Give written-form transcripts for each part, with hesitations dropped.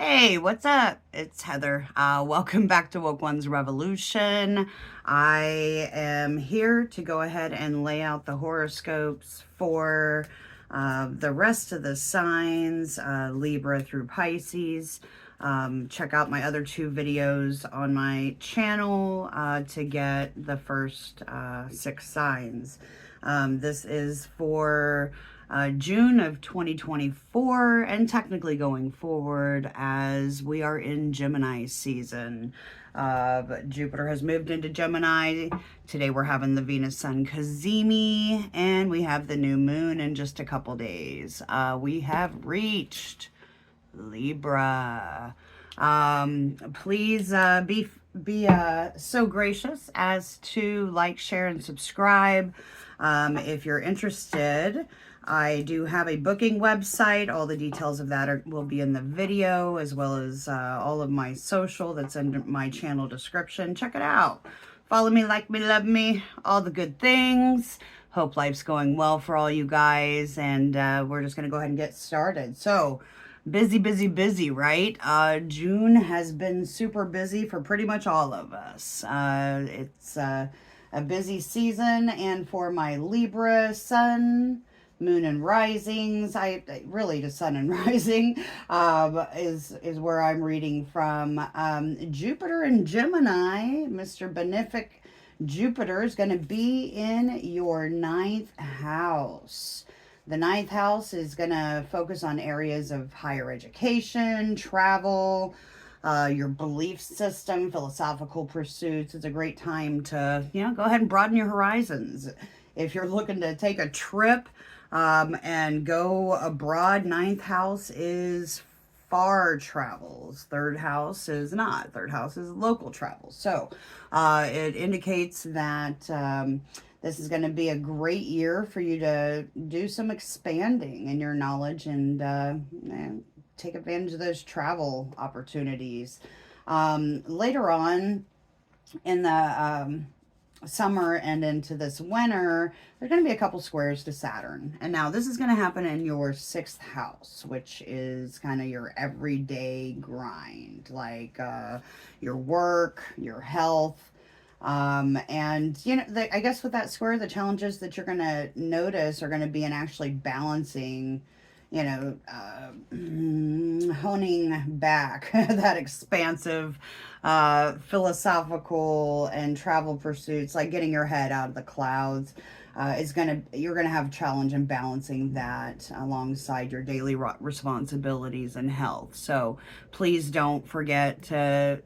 Hey, what's up? It's Heather. Welcome back to Woke.Ones.Revolution. I am here to go ahead and lay out the horoscopes for the rest of the signs, Libra through Pisces. Check out my other two videos on my channel to get the first 6 signs. This is for June of 2024 and technically going forward as we are in Gemini season. But Jupiter has moved into Gemini. Today we're having the Venus Sun Cazimi and we have the new moon in just a couple days. We have reached Libra. Please be so gracious as to like, share, and subscribe. If you're interested, I do have a booking website. All the details of that will be in the video, as well as all of my social that's in my channel description. Check it out. Follow me, like me, love me, all the good things. Hope life's going well for all you guys, and we're just going to go ahead and get started. So, busy, right? June has been super busy for pretty much all of us. It's a busy season, and for my Libra sun, moon, and risings, really the sun and rising is where I'm reading from. Jupiter and Gemini, Mr. Benefic Jupiter is going to be in your 9th house. The 9th house is going to focus on areas of higher education, travel, your belief system, philosophical pursuits. It's a great time to, go ahead and broaden your horizons. If you're looking to take a trip and go abroad, 9th house is far travels. 3rd house is not. 3rd house is local travel. So it indicates that this is going to be a great year for you to do some expanding in your knowledge and take advantage of those travel opportunities. Later on in the summer and into this winter, there's going to be a couple squares to Saturn. And now this is going to happen in your 6th house, which is kind of your everyday grind, like your work, your health. And I guess with that square, the challenges that you're going to notice are going to be in actually balancing, honing back that expansive philosophical and travel pursuits, like getting your head out of the clouds. You're gonna have a challenge in balancing that alongside your daily responsibilities and health. So please don't forget to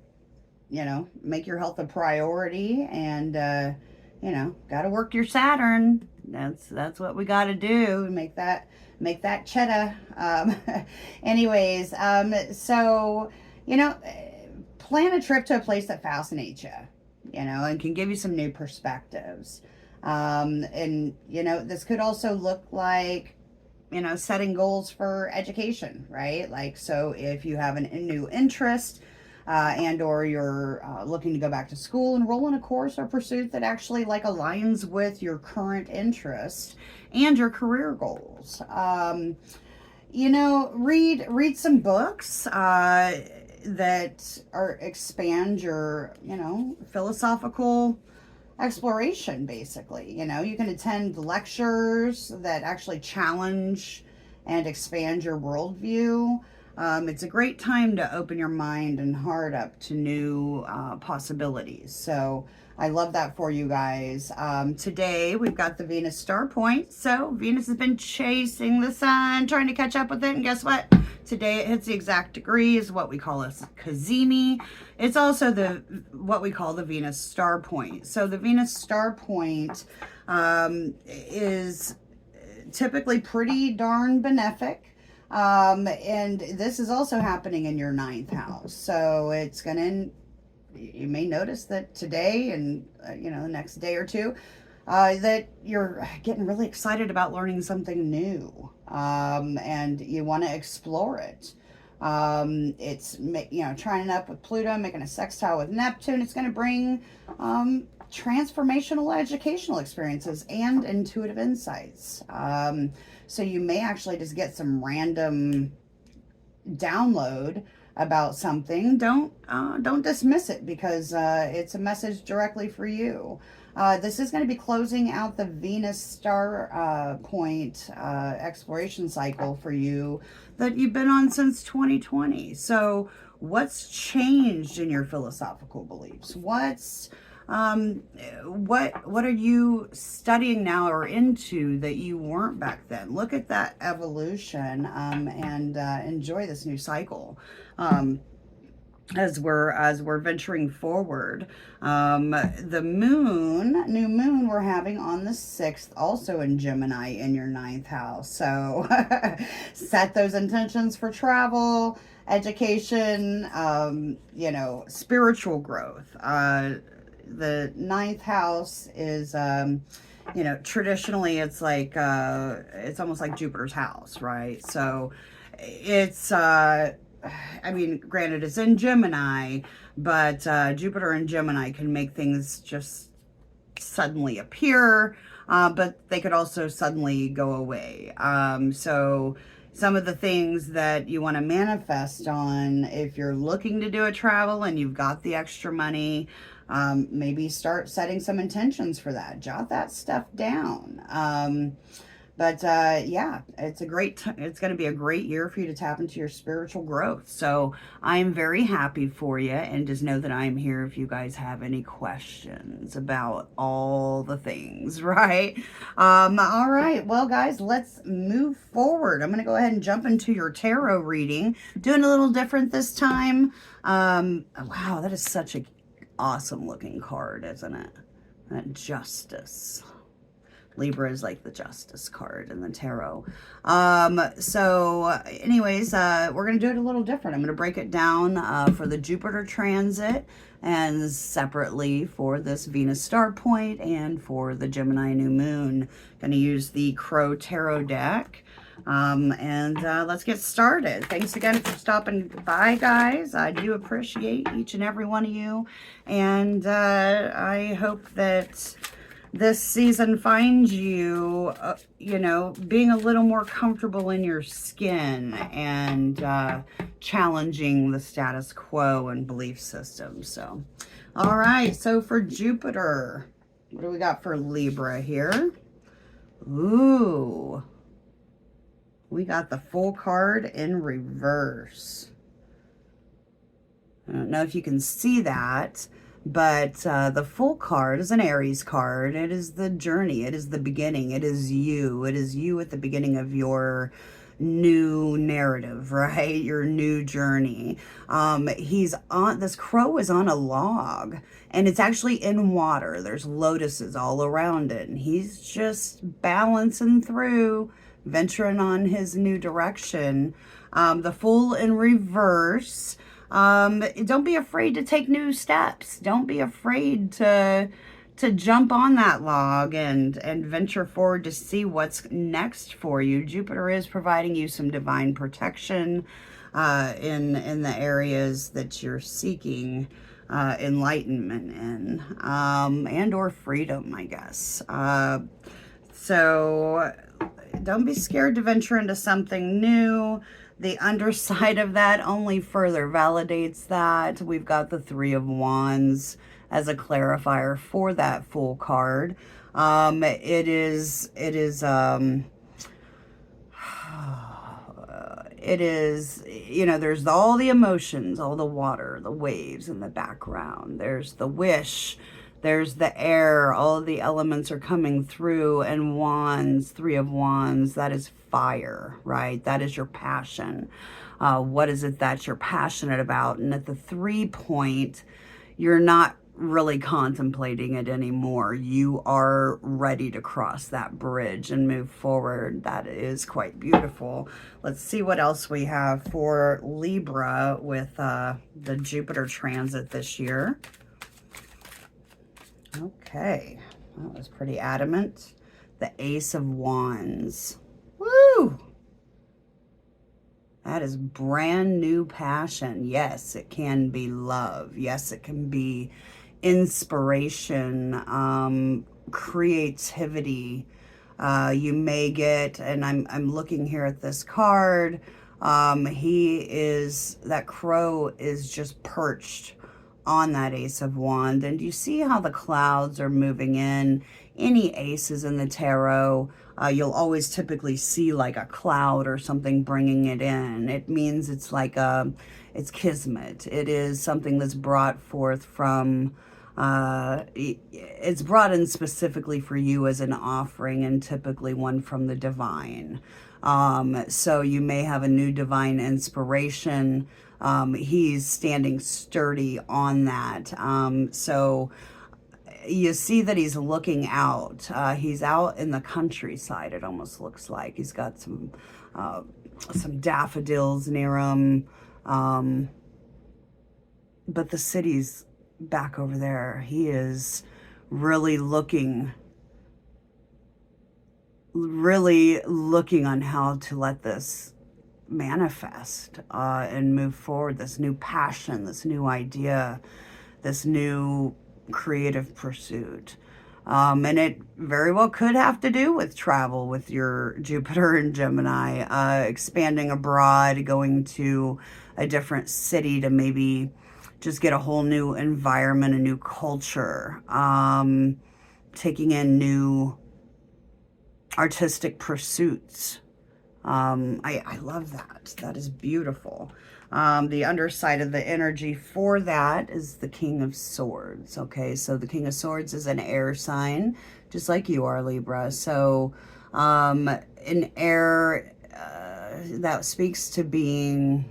make your health a priority, and got to work your Saturn. That's what we got to do. Make that cheddar. Anyways, so plan a trip to a place that fascinates you, and can give you some new perspectives. And this could also look like setting goals for education, right? Like, so if you have a new interest, and or you're looking to go back to school, enroll in a course or pursuit that actually aligns with your current interest and your career goals. Read some books that expand your philosophical exploration. Basically, you can attend lectures that actually challenge and expand your worldview. It's a great time to open your mind and heart up to new possibilities. So I love that for you guys. Today we've got the Venus star point. So Venus has been chasing the sun, trying to catch up with it. And guess what? Today it hits the exact degree, is what we call a Cazimi. It's also what we call the Venus star point. So the Venus star point is typically pretty darn benefic. And this is also happening in your 9th house. So you may notice that today and, the next day or two, that you're getting really excited about learning something new. And you want to explore it. It's, trining up with Pluto, making a sextile with Neptune. It's going to bring, transformational educational experiences and intuitive insights. So you may actually just get some random download about something, don't dismiss it, because it's a message directly for you. This is going to be closing out the Venus star point exploration cycle for you that you've been on since 2020. So what's changed in your philosophical beliefs? What are you studying now or into that you weren't back then? Look at that evolution, and enjoy this new cycle. As we're venturing forward. The new moon we're having on the 6th, also in Gemini, in your 9th house. So set those intentions for travel, education, spiritual growth. The 9th house is, traditionally it's like, it's almost like Jupiter's house, right? So it's, granted, it's in Gemini, but Jupiter and Gemini can make things just suddenly appear, but they could also suddenly go away. So some of the things that you want to manifest on, if you're looking to do a travel and you've got the extra money, maybe start setting some intentions for that. Jot that stuff down. But yeah, it's going to be a great year for you to tap into your spiritual growth. So I'm very happy for you, and just know that I'm here if you guys have any questions about all the things, right? All right, well guys, let's move forward. I'm going to go ahead and jump into your tarot reading, doing a little different this time. Wow, that is such an awesome looking card, isn't it? That Justice. Libra is like the Justice card in the tarot. So anyways, we're going to do it a little different. I'm going to break it down for the Jupiter transit, and separately for this Venus star point and for the Gemini new moon. Going to use the Crow Tarot deck. And let's get started. Thanks again for stopping by, guys. I do appreciate each and every one of you. And I hope that this season finds you, being a little more comfortable in your skin, and challenging the status quo and belief system. So, all right. So for Jupiter, what do we got for Libra here? Ooh, we got the Fool card in reverse. I don't know if you can see that, but the Fool card is an Aries card. It is the journey. It is the beginning. It is you. It is you at the beginning of your new narrative, right? Your new journey. This crow is on a log, and it's actually in water. There's lotuses all around it, and he's just balancing through, venturing on his new direction. The Fool in reverse. Don't be afraid to take new steps. Don't be afraid to jump on that log and venture forward to see what's next for you. Jupiter is providing you some divine protection in the areas that you're seeking enlightenment in, and or freedom, I guess. So don't be scared to venture into something new. The underside of that only further validates that. We've got the Three of Wands as a clarifier for that Fool card. It is, there's all the emotions, all the water, the waves in the background. There's the wish, there's the air, all of the elements are coming through, and wands, Three of Wands, that is fire, right? That is your passion. What is it that you're passionate about? And at the 3 point, you're not really contemplating it anymore. You are ready to cross that bridge and move forward. That is quite beautiful. Let's see what else we have for Libra with the Jupiter transit this year. Okay, that was pretty adamant. The Ace of Wands. Woo! That is brand new passion. Yes, it can be love. Yes, it can be inspiration, creativity. You may get, and I'm looking here at this card, That crow is just perched on that Ace of Wands. And you see how the clouds are moving in? Any aces in the tarot, you'll always typically see like a cloud or something bringing it in. It means it's like it's kismet. It is something that's brought forth from, it's brought in specifically for you as an offering, and typically one from the divine. So you may have a new divine inspiration. He's standing sturdy on that. So you see that he's looking out. He's out in the countryside, it almost looks like. He's got some daffodils near him. But the city's back over there. He is really looking on how to let this manifest and move forward, this new passion, this new idea, this new creative pursuit. And it very well could have to do with travel with your Jupiter and Gemini, expanding abroad, going to a different city to maybe just get a whole new environment, a new culture, taking in new artistic pursuits. I love that. That is beautiful. The underside of the energy for that is the King of Swords. Okay, so the King of Swords is an air sign, just like you are, Libra. So an air, that speaks to being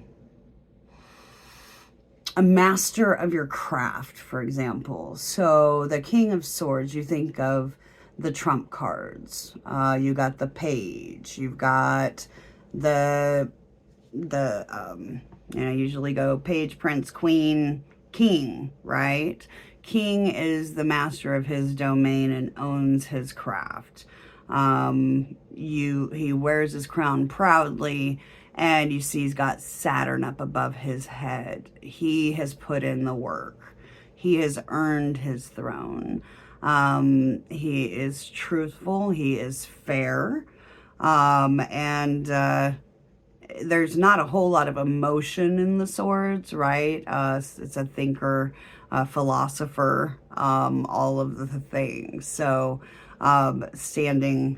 a master of your craft, for example. So the King of Swords, you think of the trump cards. You got the page. You've got the usually go page, prince, queen, king, right? King is the master of his domain and owns his craft. He wears his crown proudly, and you see he's got Saturn up above his head. He has put in the work. He has earned his throne. He is truthful. He is fair. And there's not a whole lot of emotion in the swords, right? It's a thinker, a philosopher, all of the things. So standing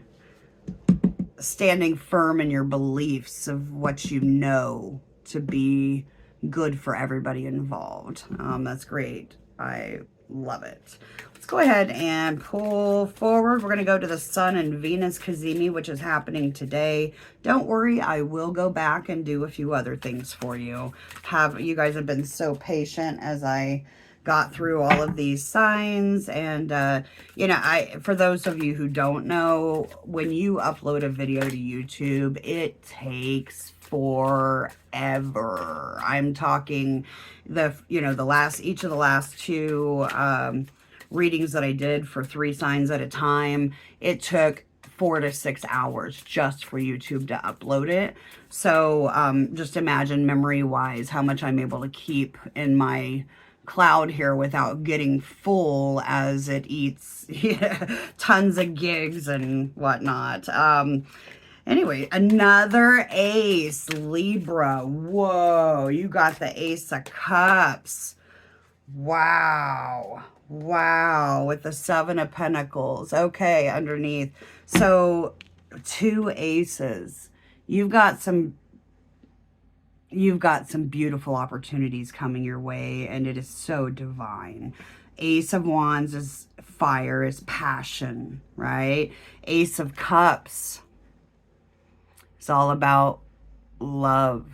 firm in your beliefs of what you know to be good for everybody involved. That's great. I love it. Let's go ahead and pull forward. We're going to go to the Sun and Venus Cazimi, which is happening today. Don't worry, I will go back and do a few other things for you. You guys have been so patient as I got through all of these signs. And, for those of you who don't know, when you upload a video to YouTube, it takes forever. I'm talking each of the last two readings that I did for 3 signs at a time, it took 4 to 6 hours just for YouTube to upload it. So just imagine memory-wise how much I'm able to keep in my cloud here without getting full as it eats tons of gigs and whatnot. Anyway, another ace, Libra. Whoa, you got the Ace of Cups. Wow. Wow, with the 7 of Pentacles. Okay, underneath. So, 2 aces. You've got some beautiful opportunities coming your way, and it is so divine. Ace of Wands is fire, is passion, right? Ace of Cups, it's all about love,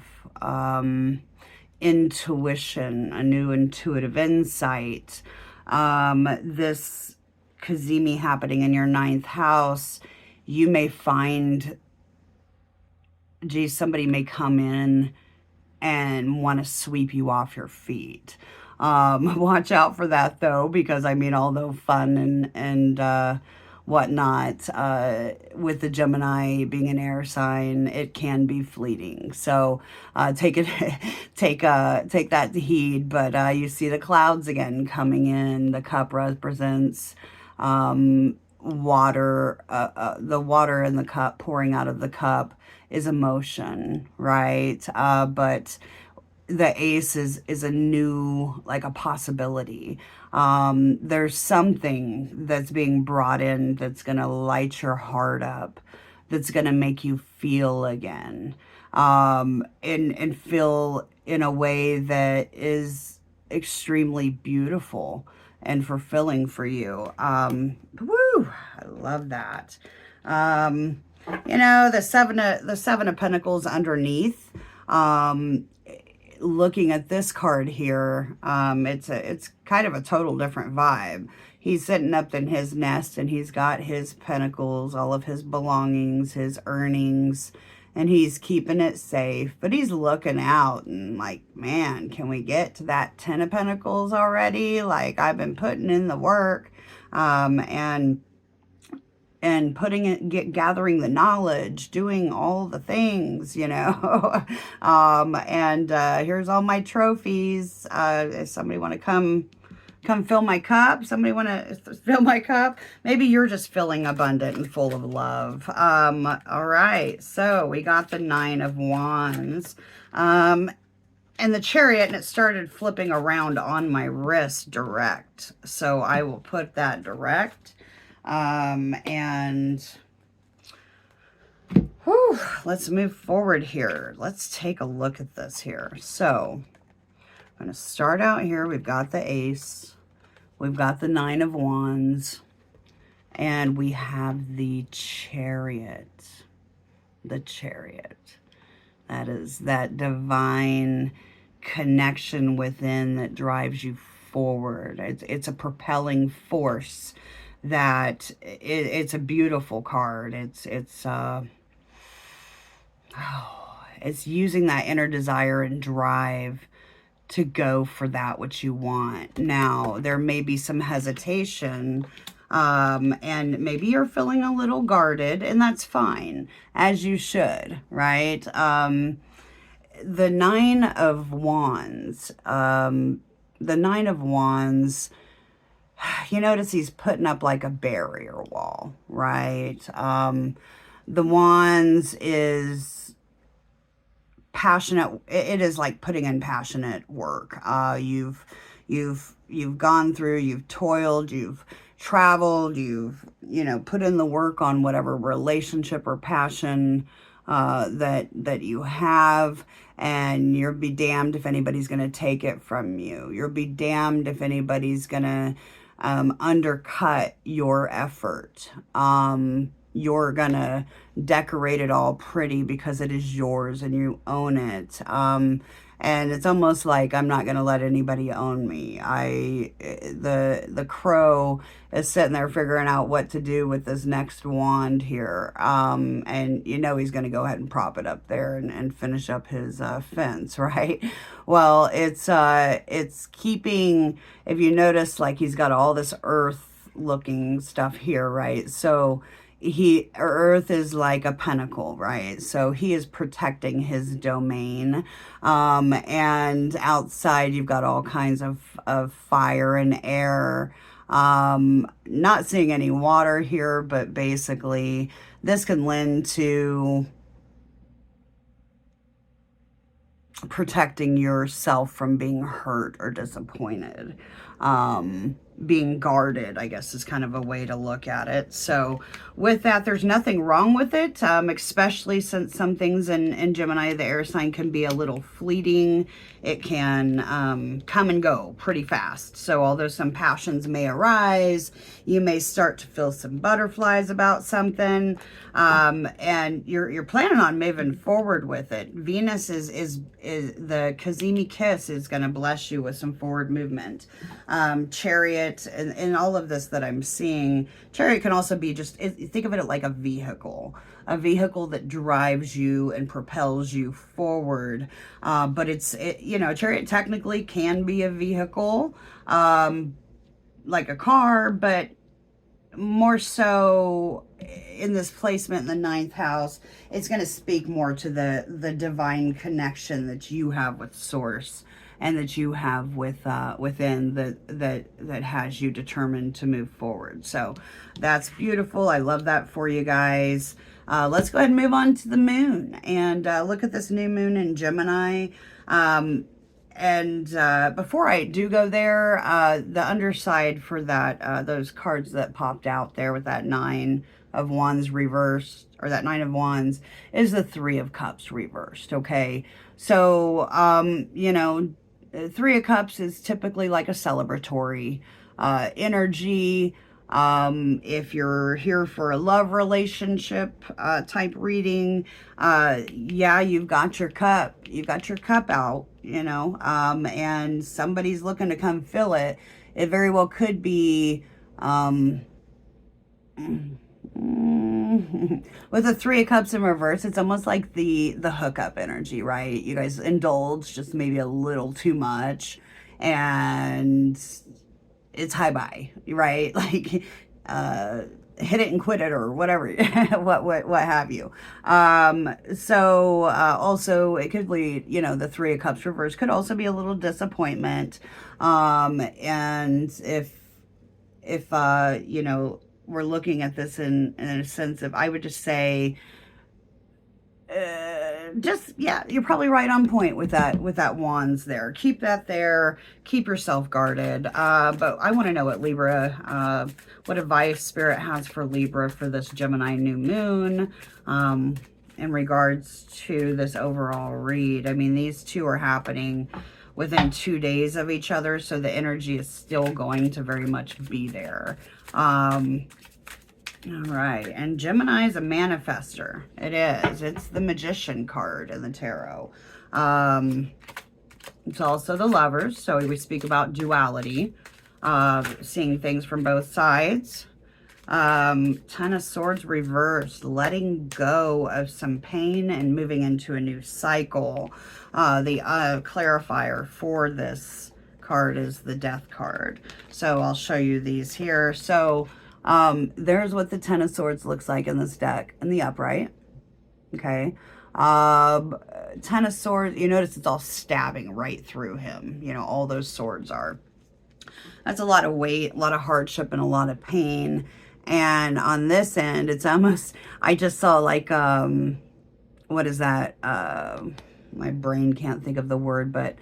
intuition, a new intuitive insight. This Cazimi happening in your 9th house, you may find, somebody may come in and want to sweep you off your feet. Watch out for that though, because although fun and whatnot, with the Gemini being an air sign, it can be fleeting. So take that to heed. But you see the clouds again coming in. The cup represents water, the water in the cup pouring out of the cup is emotion, right? But the ace is a new, like a possibility. There's something that's being brought in that's going to light your heart up, that's going to make you feel again, and feel in a way that is extremely beautiful and fulfilling for you. Woo! I love that. You know, the seven of Pentacles underneath. Looking at this card here, it's kind of a total different vibe. He's sitting up in his nest and he's got his pentacles, all of his belongings, his earnings, and he's keeping it safe. But he's looking out and like, man, can we get to that 10 of Pentacles already? Like, I've been putting in the work, and putting it, gathering the knowledge, doing all the things, you know. Here's all my trophies. If somebody want to come fill my cup, somebody want to fill my cup, maybe you're just feeling abundant and full of love. All right, so we got the 9 of Wands. And the Chariot, and it started flipping around on my wrist direct. So I will put that direct. Let's move forward here. Let's take a look at this here. So I'm going to start out here. We've got the Ace. We've got the 9 of Wands. And we have the Chariot. The Chariot. That is that divine connection within that drives you forward. It's a propelling force that it's a beautiful card. It's using that inner desire and drive to go for that which you want. Now, there may be some hesitation, and maybe you're feeling a little guarded, and that's fine, as you should, right? The 9 of Wands, you notice he's putting up like a barrier wall, right? The Wands is passionate. It is like putting in passionate work. You've gone through, you've toiled, you've traveled, you've, put in the work on whatever relationship or passion that you have, and you'll be damned if anybody's going to take it from you. You'll be damned if anybody's going to undercut your effort. You're going to decorate it all pretty because it is yours and you own it. And it's almost like, I'm not going to let anybody own me. The crow is sitting there figuring out what to do with this next wand here. And he's going to go ahead and prop it up there and finish up his fence, right? Well, it's keeping, if you notice, like he's got all this earth looking stuff here, right? So Earth is like a pentacle, right? So he is protecting his domain. And outside you've got all kinds of fire and air. Not seeing any water here, but basically this can lend to protecting yourself from being hurt or disappointed. Being guarded, I guess, is kind of a way to look at it. So with that, there's nothing wrong with it, especially since some things in Gemini, the air sign, can be a little fleeting. It can come and go pretty fast. So although some passions may arise, you may start to feel some butterflies about something, and you're planning on moving forward with it. Venus is the Cazimi kiss is going to bless you with some forward movement. Chariot, and all of this that I'm seeing, Chariot can also be just, think of it like a vehicle that drives you and propels you forward. But Chariot technically can be a vehicle, like a car, but more so in this placement in the 9th house, it's going to speak more to the divine connection that you have with Source, and that you have within that has you determined to move forward. So that's beautiful. I love that for you guys. Let's go ahead and move on to the moon and look at this new moon in Gemini. And before I do go there, the underside for that, those cards that popped out there with that 9 of Wands reversed, or that 9 of Wands, is the 3 of Cups reversed, okay? So, you know, 3 of Cups is typically like a celebratory energy. If you're here for a love relationship type reading, yeah, you've got your cup out, you know, and somebody's looking to come fill it. It very well could be with the 3 of Cups in reverse, it's almost like the hookup energy, right? You guys indulge just maybe a little too much, and it's hi-bye, right? Like, hit it and quit it, or whatever, what have you. So also it could lead, you know, the 3 of Cups reverse could also be a little disappointment. And if you know, we're looking at this in a sense of, I would just say, just, yeah, you're probably right on point with that wands there. Keep that there. Keep yourself guarded. But I want to know what Libra, what advice Spirit has for Libra for this Gemini new moon, in regards to this overall read. I mean, these two are happening within 2 days of each other, so the energy is still going to very much be there. All right, and Gemini is a manifester. It is. It's the Magician card in the tarot. It's also the Lovers, so we speak about duality, seeing things from both sides. 10 of Swords reversed, letting go of some pain and moving into a new cycle. The clarifier for this card is the Death card. So I'll show you these here. So there's what the 10 of Swords looks like in this deck in the upright. Okay. 10 of Swords, you notice it's all stabbing right through him. You know, all those swords are. That's a lot of weight, a lot of hardship, and a lot of pain. And on this end, it's almost, I just saw like, what is that? My brain can't think of the word, but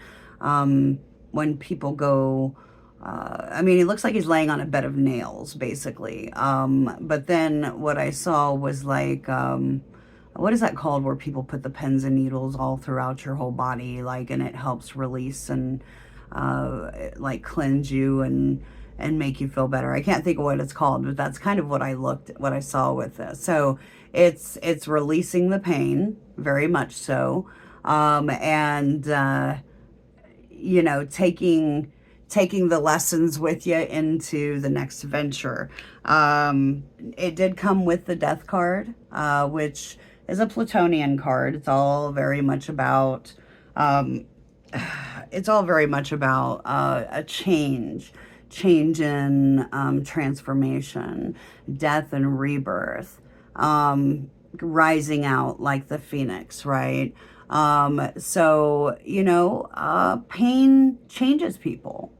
when people go, I mean, it looks like he's laying on a bed of nails, basically. But then what I saw was like, what is that called, where people put the pins and needles all throughout your whole body, like, and it helps release and like cleanse you and make you feel better. I can't think of what it's called, but that's kind of what I saw with this. So it's releasing the pain, very much so, and you know, taking the lessons with you into the next venture. It did come with the Death card, which is a Plutonian card. It's all very much about a change in transformation, death and rebirth, rising out like the phoenix, right? So, you know, pain changes people.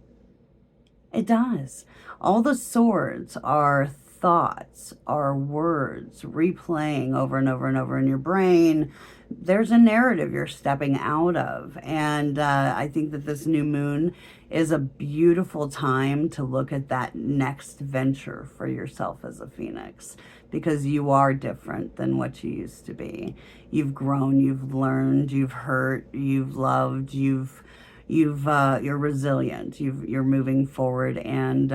It does. All the swords are thoughts, are words replaying over and over and over in your brain. There's a narrative you're stepping out of. And I think that this new moon is a beautiful time to look at that next venture for yourself as a phoenix, because you are different than what you used to be. You've grown, you've learned, you've hurt, you've loved, you're resilient, you're moving forward, and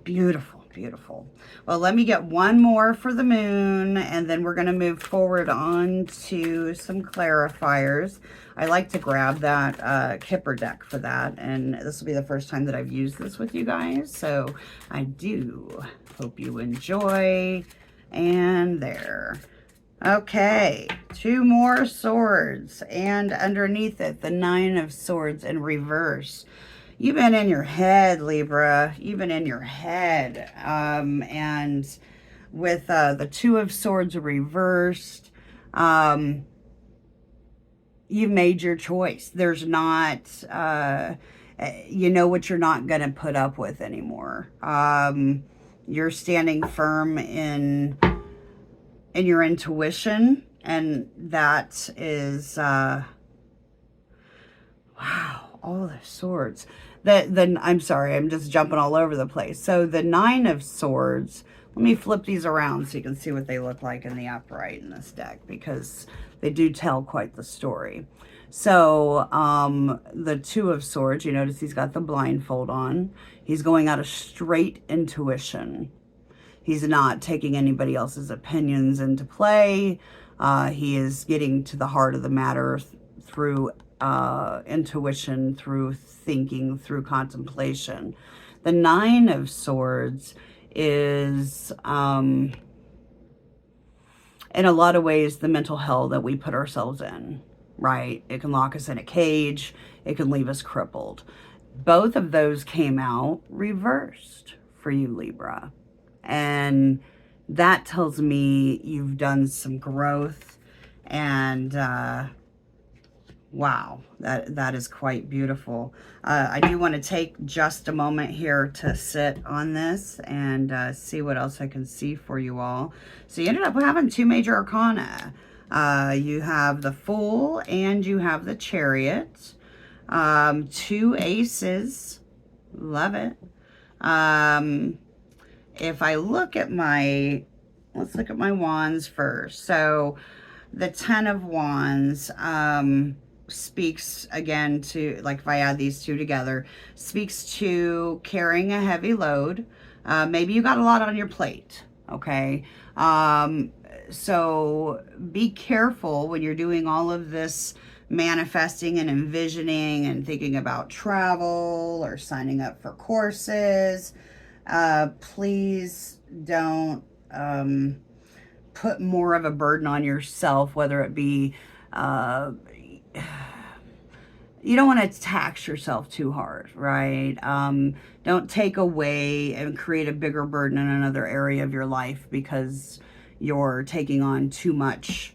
beautiful, beautiful. Well, let me get one more for the moon, and then we're going to move forward on to some clarifiers. I like to grab that Kipper deck for that, and this will be the first time that I've used this with you guys, so I do hope you enjoy. And there. Okay, 2 more swords, and underneath it, the 9 of Swords in reverse. You've been in your head, Libra. You've been in your head. And with the 2 of Swords reversed, you've made your choice. There's not, you know what you're not going to put up with anymore. You're standing firm in in your intuition, and that is, wow, all the swords. I'm sorry, I'm just jumping all over the place. So the 9 of Swords, let me flip these around so you can see what they look like in the upright in this deck, because they do tell quite the story. So the 2 of Swords, you notice he's got the blindfold on. He's going out of straight intuition. He's not taking anybody else's opinions into play. He is getting to the heart of the matter through intuition, through thinking, through contemplation. The 9 of Swords is, in a lot of ways, the mental hell that we put ourselves in, right? It can lock us in a cage. It can leave us crippled. Both of those came out reversed for you, Libra. And that tells me you've done some growth, and wow, that is quite beautiful. I do want to take just a moment here to sit on this and see what else I can see for you all. So you ended up having 2 major arcana. You have the Fool and you have the Chariot. 2 aces. Love it. If I look at my, let's look at my wands first. So the 10 of Wands speaks again to, like if I add these 2 together, speaks to carrying a heavy load. Maybe you got a lot on your plate, okay? So be careful when you're doing all of this manifesting and envisioning and thinking about travel or signing up for courses. Please don't put more of a burden on yourself, whether it be, you don't want to tax yourself too hard, right? Don't take away and create a bigger burden in another area of your life because you're taking on too much.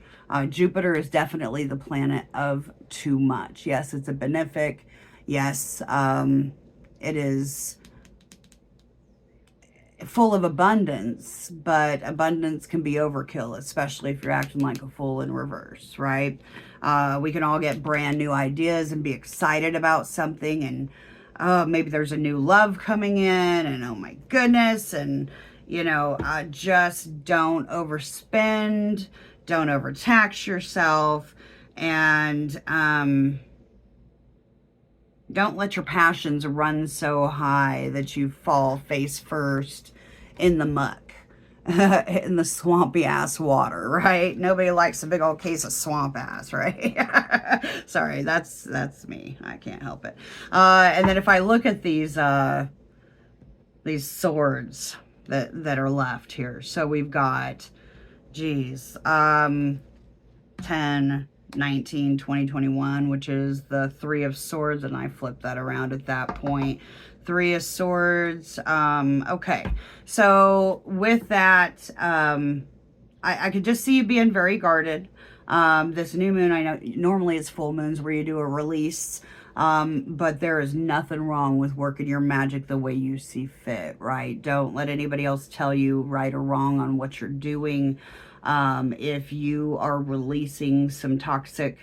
Jupiter is definitely the planet of too much. Yes, it's a benefic. Yes, it is full of abundance, but abundance can be overkill, especially if you're acting like a fool in reverse, right? We can all get brand new ideas and be excited about something, and maybe there's a new love coming in, and oh my goodness, and you know, just don't overspend, don't overtax yourself, and don't let your passions run so high that you fall face first in the muck, in the swampy ass water, right? Nobody likes a big old case of swamp ass, right? Sorry, that's me. I can't help it. And then if I look at these swords that are left here, so we've got, geez, 10, 19, 20, 21, which is the 3 of Swords, and I flipped that around at that point. 3 of Swords. Okay, so with that, I could just see you being very guarded. This new moon, I know normally it's full moons where you do a release, but there is nothing wrong with working your magic the way you see fit, right? Don't let anybody else tell you right or wrong on what you're doing. If you are releasing some toxic,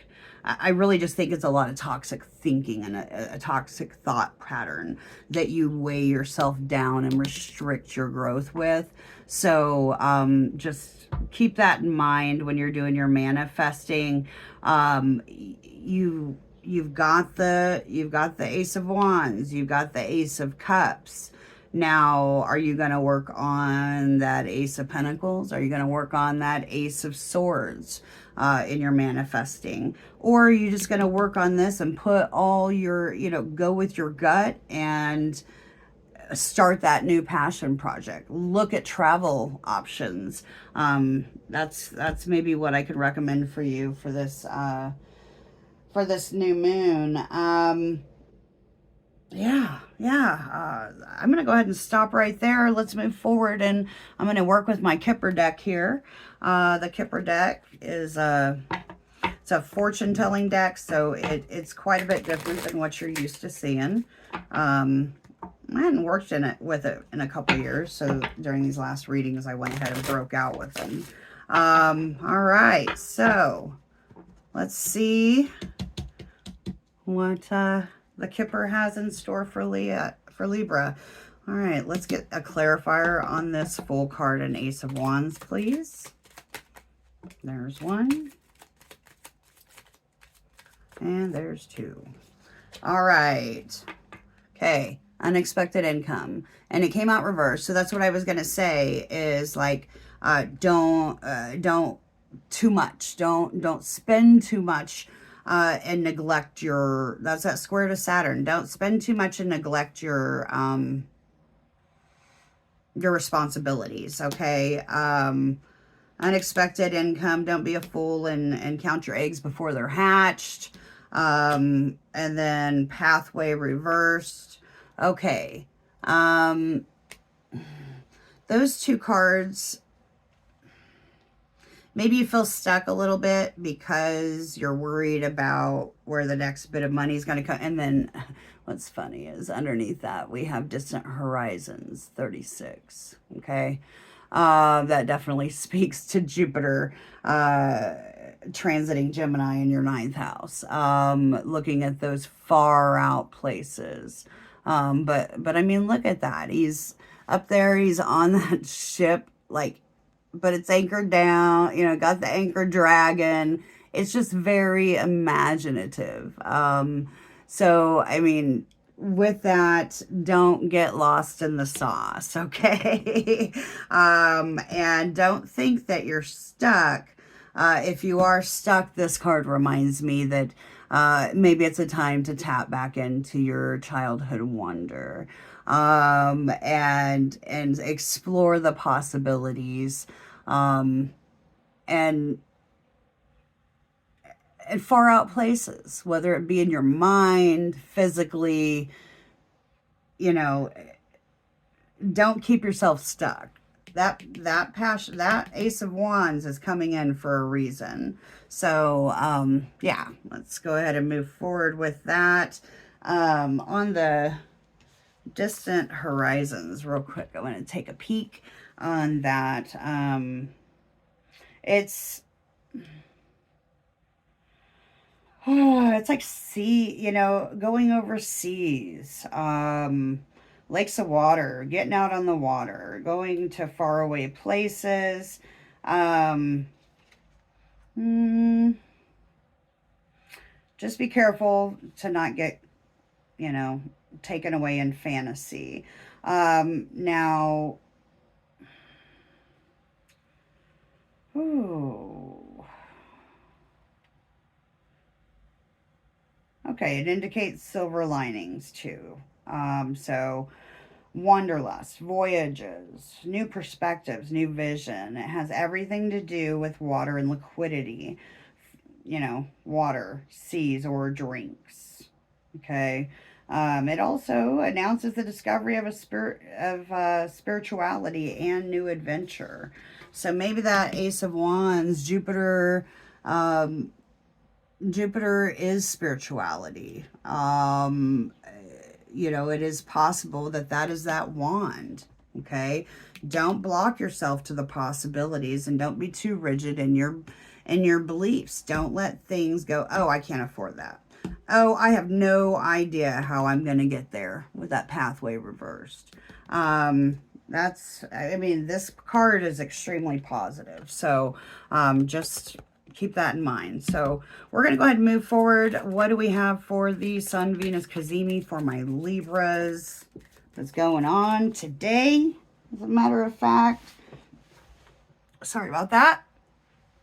I really just think it's a lot of toxic thinking and a toxic thought pattern that you weigh yourself down and restrict your growth with. So just keep that in mind when you're doing your manifesting. You've got the Ace of Wands, you've got the Ace of Cups. Now, are you going to work on that Ace of Pentacles? Are you going to work on that Ace of Swords in your manifesting? Or are you just going to work on this and put all your, go with your gut and start that new passion project? Look at travel options. That's maybe what I could recommend for you for this new moon. I'm going to go ahead and stop right there. Let's move forward, and I'm going to work with my Kipper deck here. The Kipper deck is it's a fortune-telling deck, so it's quite a bit different than what you're used to seeing. I hadn't worked with it in a couple years, so during these last readings, I went ahead and broke out with them. All right, so let's see what the Kipper has in store for Libra. All right, let's get a clarifier on this Fool card and Ace of Wands, please. There's one. And there's two. All right. Okay, unexpected income. And it came out reversed. So that's what I was going to say is like, don't too much. Don't spend too much and neglect your, that's that square to Saturn. Don't spend too much and neglect your responsibilities, okay? Unexpected income. Don't be a fool and count your eggs before they're hatched. And then pathway reversed. Okay. Those two cards, maybe you feel stuck a little bit because you're worried about where the next bit of money is going to come. And then what's funny is underneath that, we have distant horizons, 36. Okay. That definitely speaks to Jupiter, transiting Gemini in your 9th house, looking at those far out places. But I mean, look at that. He's up there, he's on that ship, like, but it's anchored down, you know, got the anchor dragon. It's just very imaginative. So, I mean, with that, don't get lost in the sauce, okay? And don't think that you're stuck. If you are stuck, this card reminds me that maybe it's a time to tap back into your childhood wonder, and explore the possibilities, and far out places, whether it be in your mind, physically, you know, don't keep yourself stuck. That passion, that Ace of Wands is coming in for a reason. So, yeah, let's go ahead and move forward with that. On the distant horizons, real quick, I want to take a peek on that. It's like sea, you know, going overseas, lakes of water, getting out on the water, going to faraway places. Just be careful to not get, you know, taken away in fantasy. Now, ooh. Okay, it indicates silver linings too. So wanderlust, voyages, new perspectives, new vision. It has everything to do with water and liquidity. You know, water, seas, or drinks. Okay. It also announces the discovery of spirituality and new adventure. So maybe that Ace of Wands, Jupiter, Jupiter is spirituality. You know, it is possible that that is that wand. Okay. Don't block yourself to the possibilities, and don't be too rigid in your beliefs. Don't let things go, oh, I can't afford that. Oh, I have no idea how I'm going to get there, with that pathway reversed. I mean, this card is extremely positive. So, just keep that in mind. So we're going to go ahead and move forward. What do we have for the Sun, Venus, Cazimi for my Libras? What's going on today, as a matter of fact? Sorry about that.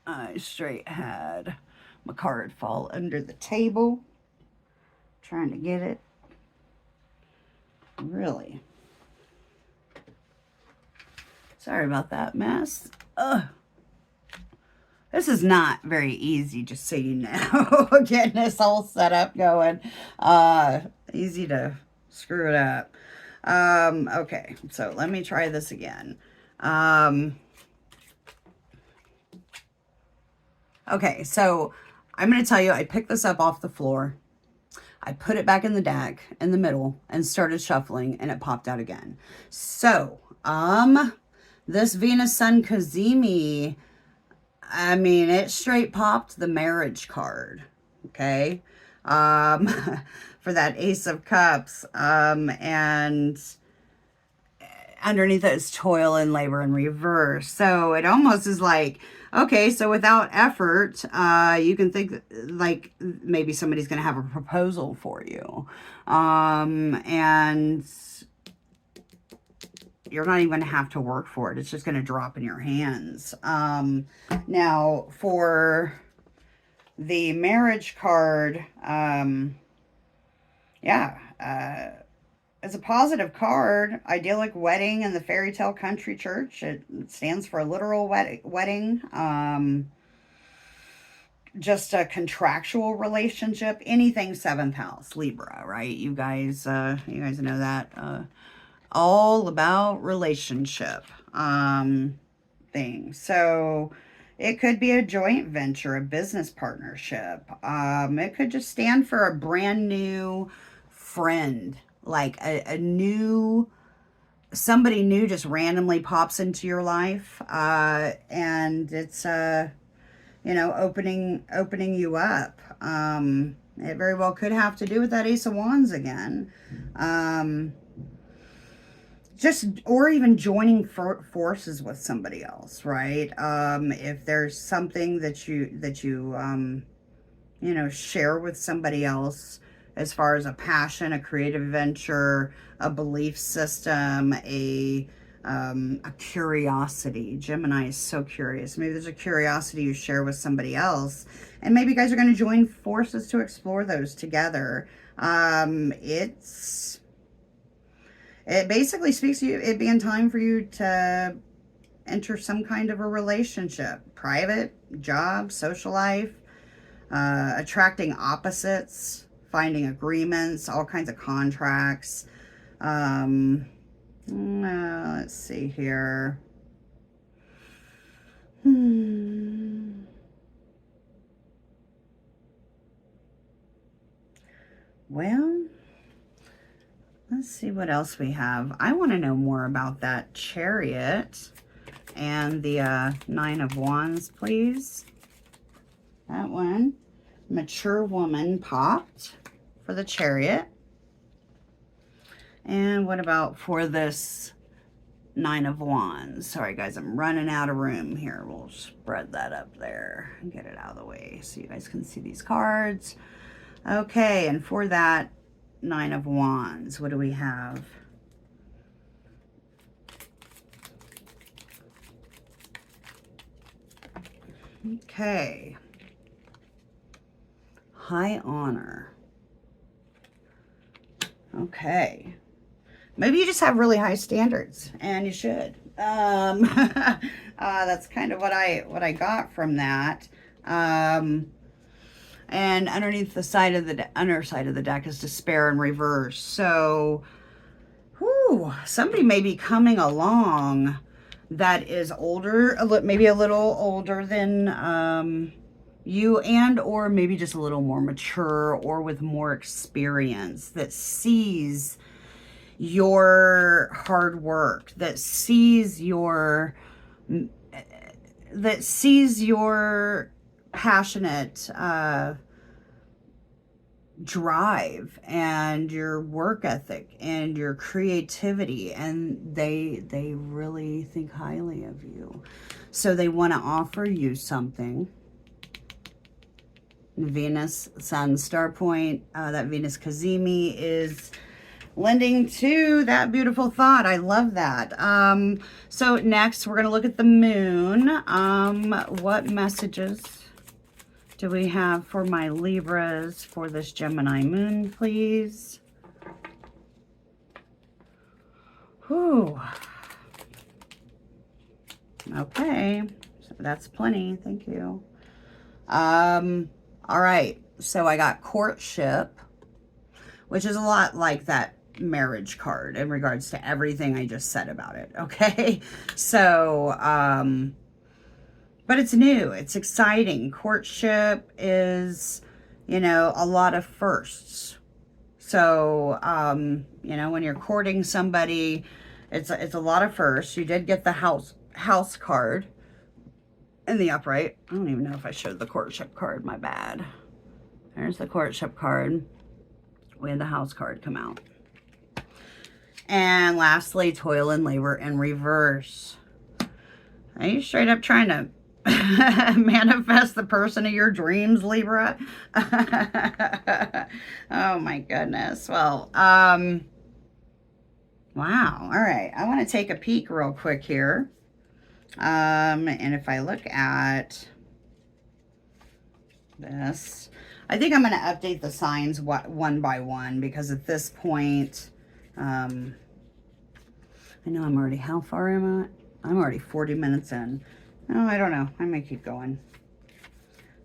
I straight had my card fall under the table. Trying to get it. Really. Sorry about that mess. Ugh. This is not very easy, just so you know. Getting this all set up going. Easy to screw it up. Okay, so let me try this again. Okay, so I'm going to tell you, I picked this up off the floor. I put it back in the deck in the middle and started shuffling, and it popped out again. So, this Venus Sun Cazimi, I mean, it straight popped the marriage card, okay? Um, for that Ace of Cups. And underneath it is toil and labor in reverse. So it almost is like, okay, so without effort, you can think like maybe somebody's going to have a proposal for you. And you're not even going to have to work for it. It's just going to drop in your hands. Now, for the marriage card, yeah, it's a positive card. Idyllic wedding in the fairy tale country church. It stands for a literal wedding. Just a contractual relationship. Anything seventh house, Libra, right? You guys know that. All about relationship thing. So it could be a joint venture, a business partnership. It could just stand for a brand new friend, like a new, somebody new just randomly pops into your life, and it's opening you up. It very well could have to do with that Ace of Wands again. Just, or even joining forces with somebody else, right? If there's something that you share with somebody else, as far as a passion, a creative venture, a belief system, a curiosity. Gemini is so curious. Maybe there's a curiosity you share with somebody else, and maybe you guys are going to join forces to explore those together. It basically speaks to you, it being time for you to enter some kind of a relationship, private, job, social life, attracting opposites, finding agreements, all kinds of contracts. Let's see here. Well, let's see what else we have. I want to know more about that Chariot and the Nine of Wands, please. That one. Mature woman popped for the Chariot. And what about for this Nine of Wands? Sorry, guys, I'm running out of room here. We'll spread that up there and get it out of the way so you guys can see these cards. Okay, and for that Nine of Wands, what do we have? Okay. High honor. Okay. Maybe you just have really high standards, and you should. That's kind of what I got from that. And underneath the side of the underside of the deck is despair in reverse. So, somebody may be coming along that is older, maybe a little older than you, and or maybe just a little more mature or with more experience, that sees your hard work, that sees your passionate drive and your work ethic and your creativity, and they really think highly of you, so they want to offer you something. Venus Sun star point, that Venus Cazimi is lending to that beautiful thought. I love that. So next we're going to look at the moon. What messages do we have for my Libras for this Gemini moon, please? Whew. Okay, so that's plenty. Thank you. All right, so I got courtship, which is a lot like that marriage card in regards to everything I just said about it, okay? So, but it's new, it's exciting. Courtship is, a lot of firsts. So, when you're courting somebody, it's a lot of firsts. You did get the house card, in the upright. I don't even know if I showed the courtship card. My bad. There's the courtship card. We had the house card come out. And lastly, toil and labor in reverse. Are you straight up trying to manifest the person of your dreams, Libra? Oh my goodness. Well, wow. All right. I want to take a peek real quick here. And if I look at this, I think I'm going to update the signs one by one, because at this point, I know I'm already, how far am I? I'm already 40 minutes in. Oh, I don't know. I may keep going.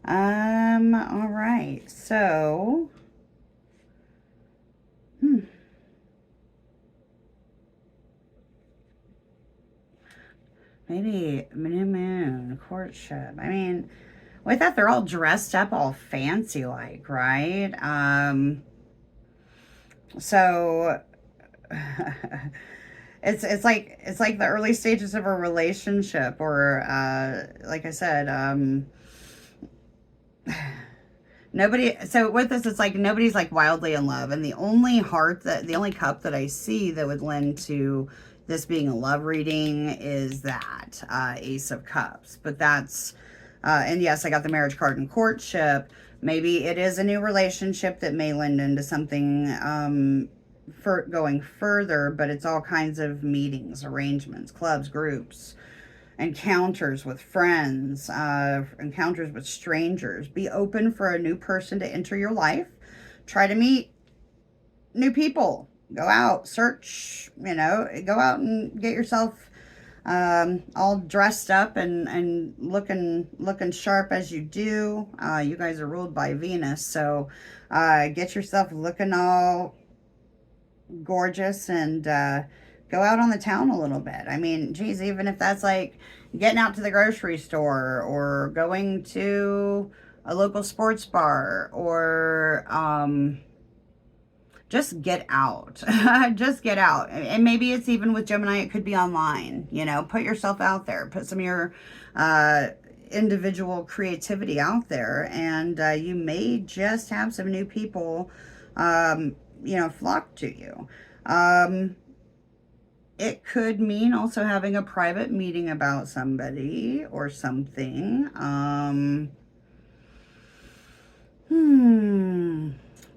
All right. So, maybe new moon, courtship. I mean, with that, they're all dressed up, all fancy like, right? So it's like the early stages of a relationship, or like I said, nobody. So with this, it's like nobody's like wildly in love, and the only cup that I see that would lend to this being a love reading is that Ace of Cups. But that's and yes, I got the marriage card and courtship. Maybe it is a new relationship that may lend into something for going further, but it's all kinds of meetings, arrangements, clubs, groups, encounters with friends, encounters with strangers. Be open for a new person to enter your life. Try to meet new people. Go out, search, go out and get yourself all dressed up and looking sharp as you do. You guys are ruled by Venus, so get yourself looking all gorgeous and go out on the town a little bit. I mean, geez, even if that's like getting out to the grocery store or going to a local sports bar, or just get out. Just get out. And maybe it's even with Gemini, it could be online. Put yourself out there. Put some of your individual creativity out there, and you may just have some new people flock to you. It could mean also having a private meeting about somebody or something.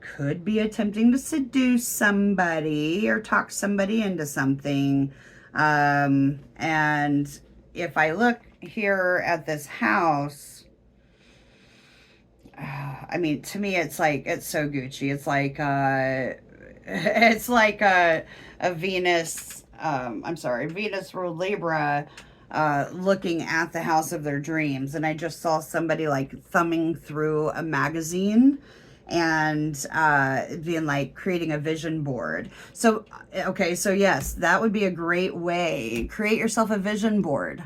Could be attempting to seduce somebody or talk somebody into something. And if I look here at this house, I mean, to me, it's like, it's so Gucci. It's like a Venus, Venus ruled Libra, looking at the house of their dreams. And I just saw somebody like thumbing through a magazine and being like creating a vision board. So, okay, so yes, that would be a great way. Create yourself a vision board.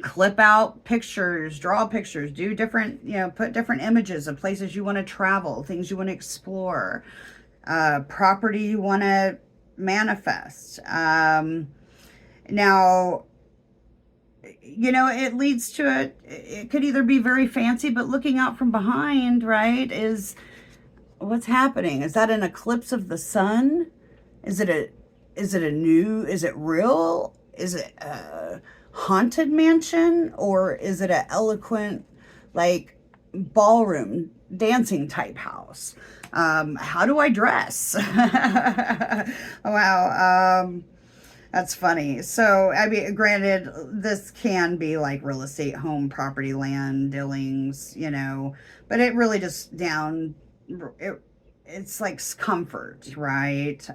Clip out pictures, draw pictures, do different, put different images of places you want to travel, things you want to explore, property you want to manifest. Now, it leads to it could either be very fancy, but looking out from behind, right, is what's happening. Is that an eclipse of the sun? Is it real? Is it a haunted mansion, or is it an eloquent, like, ballroom dancing type house? How do I dress? Wow. That's funny. So, I mean, granted, this can be like real estate, home, property, land, dealings, but it really just it's like comfort, right?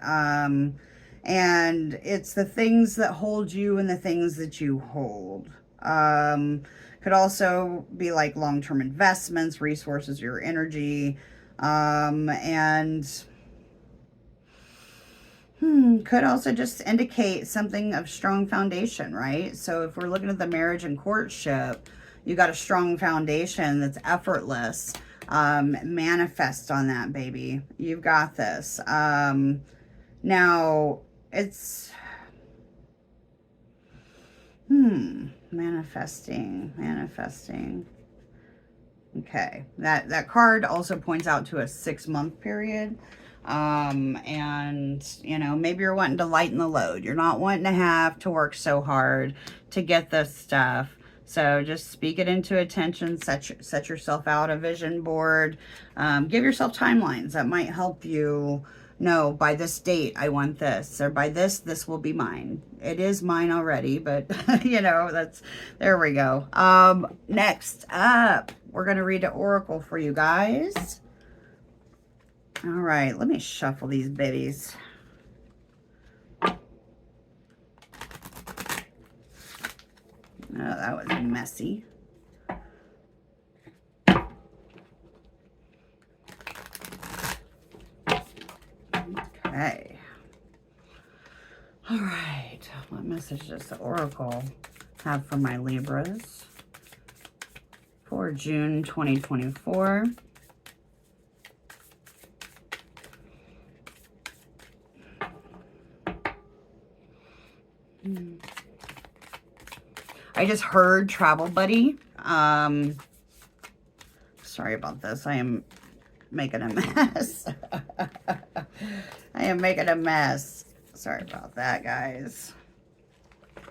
And it's the things that hold you and the things that you hold. Could also be like long-term investments, resources, your energy, and could also just indicate something of strong foundation, right? So if we're looking at the marriage and courtship, you got a strong foundation that's effortless. Manifest on that, baby. You've got this. Now, it's... Manifesting. Okay, that card also points out to a 6-month period. And, you know, maybe you're wanting to lighten the load. You're not wanting to have to work so hard to get this stuff. So just speak it into attention, set yourself out a vision board, give yourself timelines that might help you know, by this date, I want this, or by this will be mine. It is mine already, but you know, there we go. Next up, we're going to read an oracle for you guys. All right, let me shuffle these babies. Oh, that was messy. Okay. All right. What message does the oracle have for my Libras for June 2024? I just heard travel buddy. Sorry about this. I am making a mess. I am making a mess. Sorry about that, guys.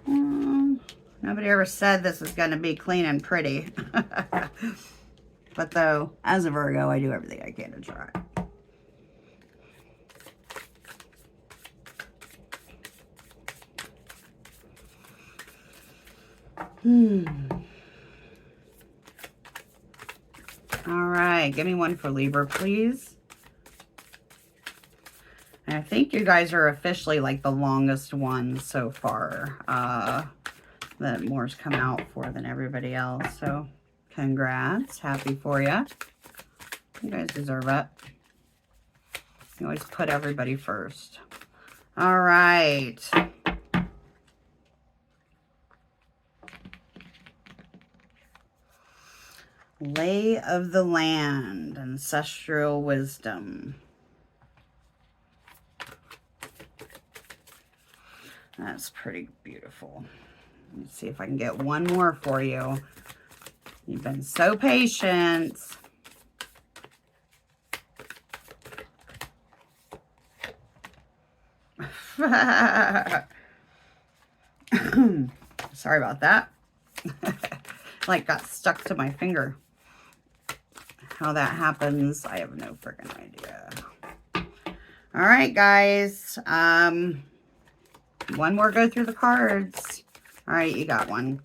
Nobody ever said this is going to be clean and pretty. But though, as a Virgo, I do everything I can to try. All right, give me one for Libra, please. And I think you guys are officially like the longest ones so far that more's come out for than everybody else. So congrats, happy for you. You guys deserve it. You always put everybody first. All right. Lay of the land, ancestral wisdom. That's pretty beautiful. Let's see if I can get one more for you. You've been so patient. Sorry about that. Like got stuck to my finger. How that happens, I have no freaking idea. All right, guys. One more go through the cards. All right, you got one.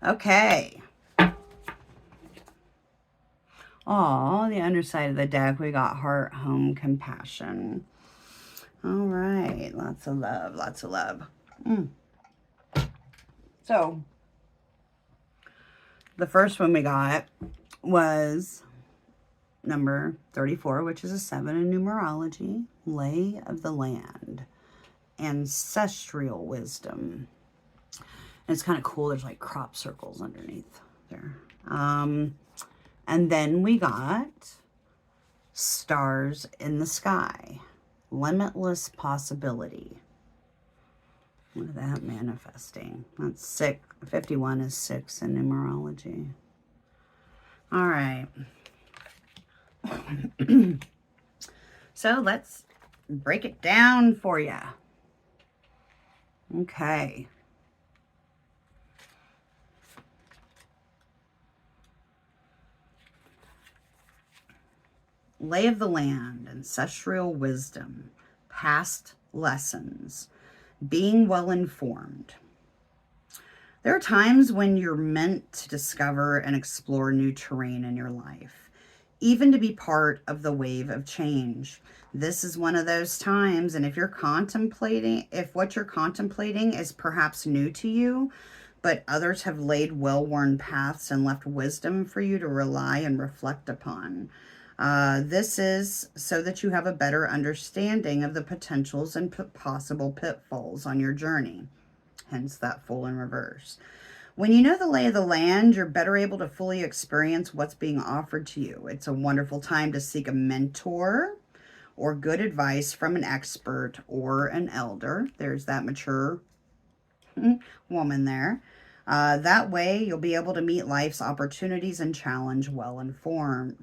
Okay. Oh, the underside of the deck, we got heart, home, compassion. All right, lots of love, lots of love. So, the first one we got was number 34, which is a 7 in numerology. Lay of the land. Ancestral wisdom. And it's kind of cool. There's like crop circles underneath there. And then we got stars in the sky. Limitless possibility. Look at that manifesting. That's 6. 51 is 6 in numerology. All right. So let's break it down for you. Okay. Lay of the land, ancestral wisdom, past lessons, being well informed. There are times when you're meant to discover and explore new terrain in your life, even to be part of the wave of change. This is one of those times, and if what you're contemplating is perhaps new to you, but others have laid well-worn paths and left wisdom for you to rely and reflect upon. This is so that you have a better understanding of the potentials and possible pitfalls on your journey. Hence that Fool in reverse. When you know the lay of the land, you're better able to fully experience what's being offered to you. It's a wonderful time to seek a mentor or good advice from an expert or an elder. There's that mature woman there. That way, you'll be able to meet life's opportunities and challenges well informed,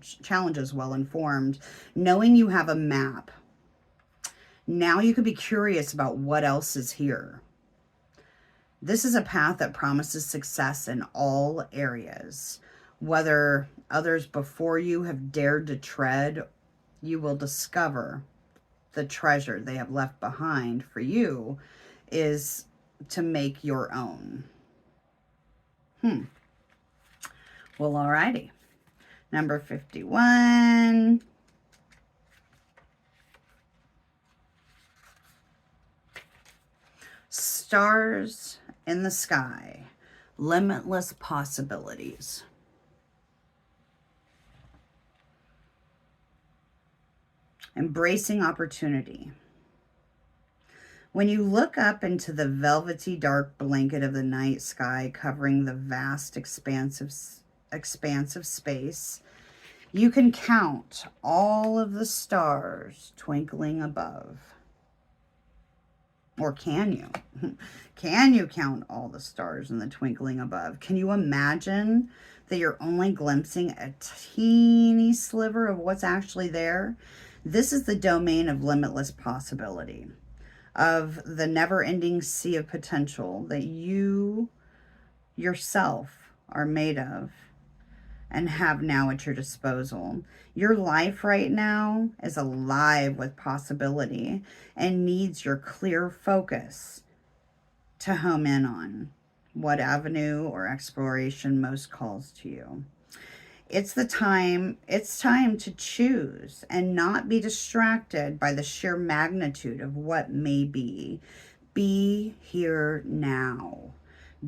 knowing you have a map. Now you can be curious about what else is here. This is a path that promises success in all areas. Whether others before you have dared to tread, you will discover the treasure they have left behind for you is to make your own. Well, alrighty. Number 51. Stars in the sky. Limitless possibilities. Embracing opportunity. When you look up into the velvety dark blanket of the night sky covering the vast expanse of space, you can count all of the stars twinkling above. Or can you? Can you count all the stars in the twinkling above? Can you imagine that you're only glimpsing a teeny sliver of what's actually there? This is the domain of limitless possibility, of the never-ending sea of potential that you yourself are made of and have now at your disposal. Your life right now is alive with possibility and needs your clear focus to home in on what avenue or exploration most calls to you. It's time to choose and not be distracted by the sheer magnitude of what may be. Be here now.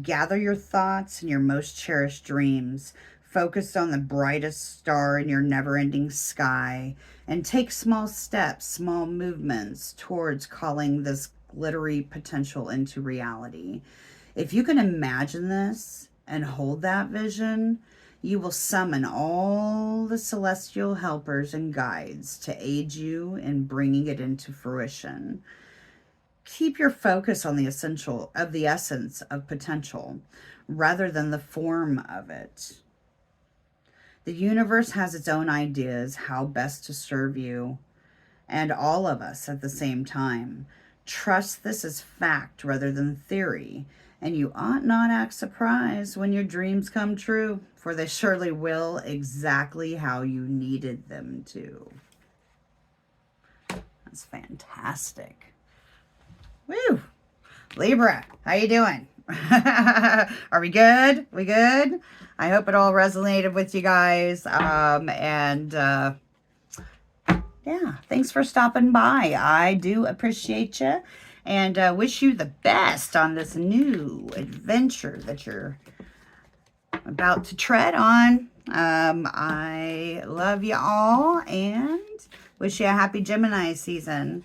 Gather your thoughts and your most cherished dreams. Focus on the brightest star in your never-ending sky and take small steps, small movements towards calling this glittery potential into reality. If you can imagine this and hold that vision, you will summon all the celestial helpers and guides to aid you in bringing it into fruition. Keep your focus on the essence of potential rather than the form of it. The universe has its own ideas how best to serve you and all of us at the same time. Trust this as fact rather than theory, and you ought not act surprised when your dreams come true, for they surely will, exactly how you needed them to. That's fantastic. Woo! Libra, how you doing? Are we good? We good? I hope it all resonated with you guys. Yeah, thanks for stopping by. I do appreciate you and wish you the best on this new adventure that you're about to tread on. I love you all and wish you a happy Gemini season.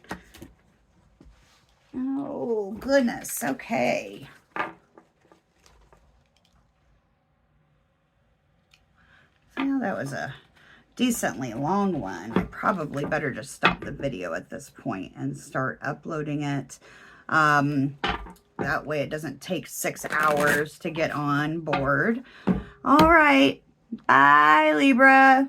Oh, goodness. Okay. Well, that was a decently long one. I probably better just stop the video at this point and start uploading it. That way it doesn't take 6 hours to get on board. All right. Bye, Libra.